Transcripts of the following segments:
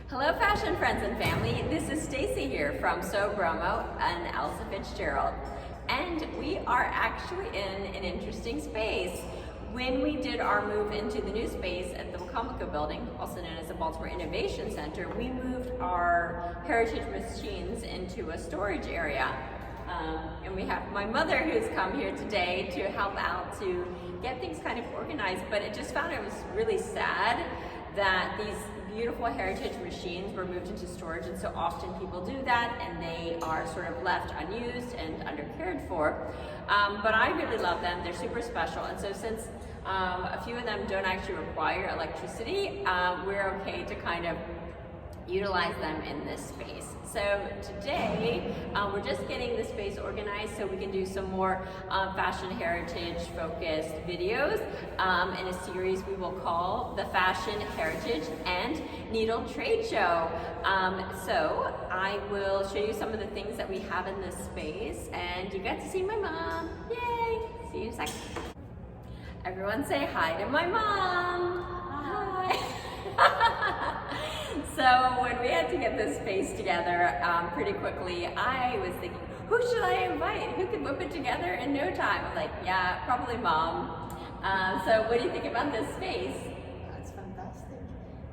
Hello fashion friends and family, this is Stacy here from So Bromo and Elsa Fitzgerald, and we are actually in an interesting space. When we did our move into the new space at the Wacomico building, also known as the Baltimore Innovation Center, we moved our heritage machines into a storage area. And we have my mother who's come here today to help out to get things kind of organized, but it just found it was really sad that these beautiful heritage machines were moved into storage, and so often people do that and they are sort of left unused and undercared for. But I really love them, they're super special, and so since a few of them don't actually require electricity, we're okay to kind of utilize them in this space. So today, we're just getting the space organized so we can do some more fashion heritage focused videos in a series we will call the Fashion Heritage and Needle Trade Show. So I will show you some of the things that we have in this space, and you get to see my mom. Yay! See you in a second. Everyone say hi to my mom. Hi. So when we had to get this space together pretty quickly, I was thinking, who should I invite? Who could whip it together in no time? I'm like, yeah, probably mom. So what do you think about this space? That's fantastic.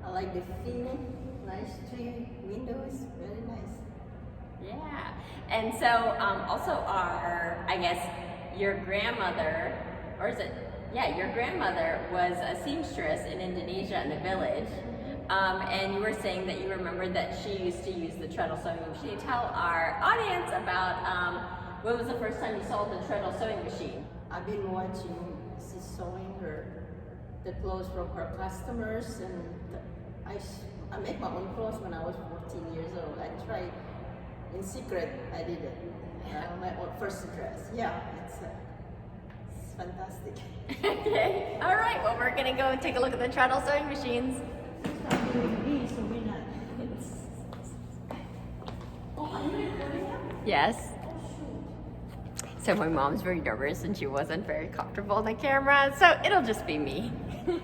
I like the feel, nice tree, windows, very nice. Yeah, and so also I guess your grandmother, or is it? Yeah, your grandmother was a seamstress in Indonesia in the village. And you were saying that you remembered that she used to use the treadle sewing machine. Tell our audience about when was the first time you saw the treadle sewing machine? I've been watching, she's sewing the clothes from her customers, and I make my own clothes when I was 14 years old. I tried in secret, I did it. My own first dress. Yeah, it's fantastic. Okay, all right, well we're gonna go take a look at the treadle sewing machines. Yes. So my mom's very nervous and she wasn't very comfortable on the camera, so it'll just be me. So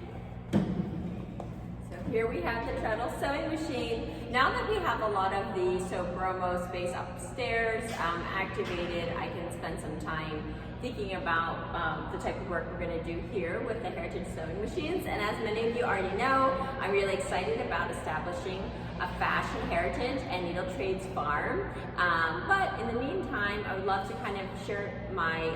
here we have the treadle sewing machine. Now that we have a lot of the So Bromo space upstairs activated, I can spend some time thinking about the type of work we're going to do here with the heritage sewing machines. And as many of you already know, I'm really excited about establishing a fashion heritage and needle trades farm. But in the meantime, I would love to kind of share my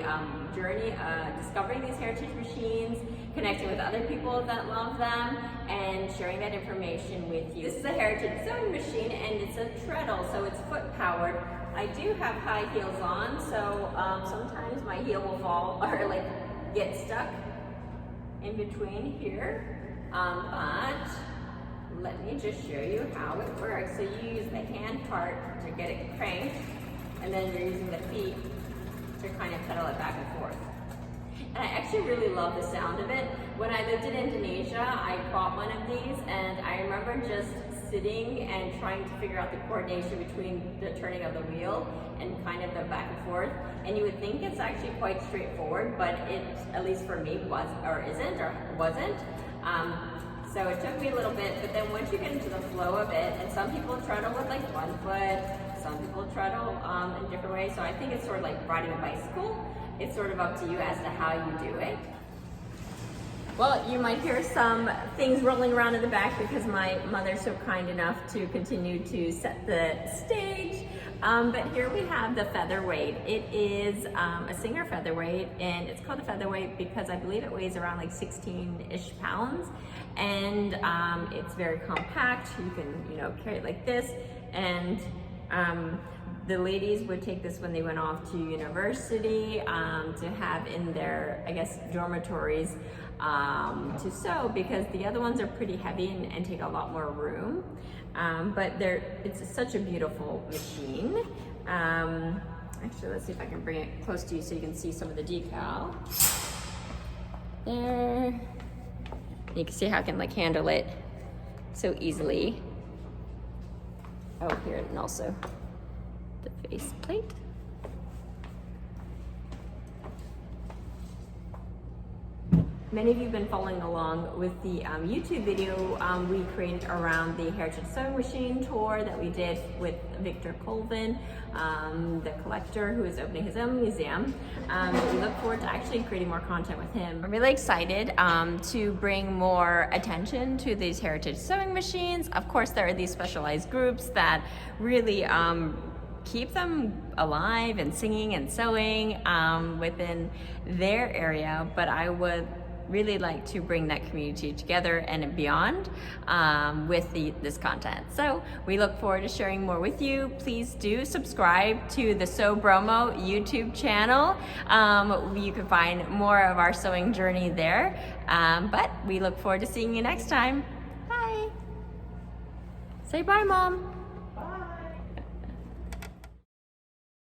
journey discovering these heritage machines, connecting with other people that love them, and sharing that information with you. This is a heritage sewing machine, and it's a treadle, so it's foot powered. I do have high heels on, so sometimes my heel will fall or like get stuck in between here. But let me just show you how it works. So you use the hand part to get it cranked, and then you're using the feet to kind of pedal it back and forth. And I actually really love the sound of it. When I lived in Indonesia, I bought one of these, and I remember just sitting and trying to figure out the coordination between the turning of the wheel and kind of the back and forth. And you would think it's actually quite straightforward, but it, at least for me, was or isn't or wasn't. So it took me a little bit, but then once you get into the flow of it, and some people treadle with like one foot, some people treadle in different ways. So I think it's sort of like riding a bicycle. It's sort of up to you as to how you do it. Well, you might hear some things rolling around in the back because my mother's so kind enough to continue to set the stage. But here we have the Featherweight. It is a Singer Featherweight, and it's called a Featherweight because I believe it weighs around like 16-ish pounds. And it's very compact. You can, carry it like this. And the ladies would take this when they went off to university to have in their, I guess, dormitories to sew, because the other ones are pretty heavy and take a lot more room. But it's such a beautiful machine. Actually, let's see if I can bring it close to you so you can see some of the decal. There. You can see how I can like handle it so easily. Oh, here, and also the face plate. Many of you have been following along with the YouTube video we created around the Heritage Sewing Machine tour that we did with Victor Colvin, the collector who is opening his own museum. We look forward to actually creating more content with him. I'm really excited to bring more attention to these heritage sewing machines. Of course, there are these specialized groups that really keep them alive and singing and sewing within their area, but I would really like to bring that community together and beyond with this content. So we look forward to sharing more with you. Please do subscribe to the Sew Bromo YouTube channel. You can find more of our sewing journey there, but we look forward to seeing you next time. Bye. Say bye, Mom.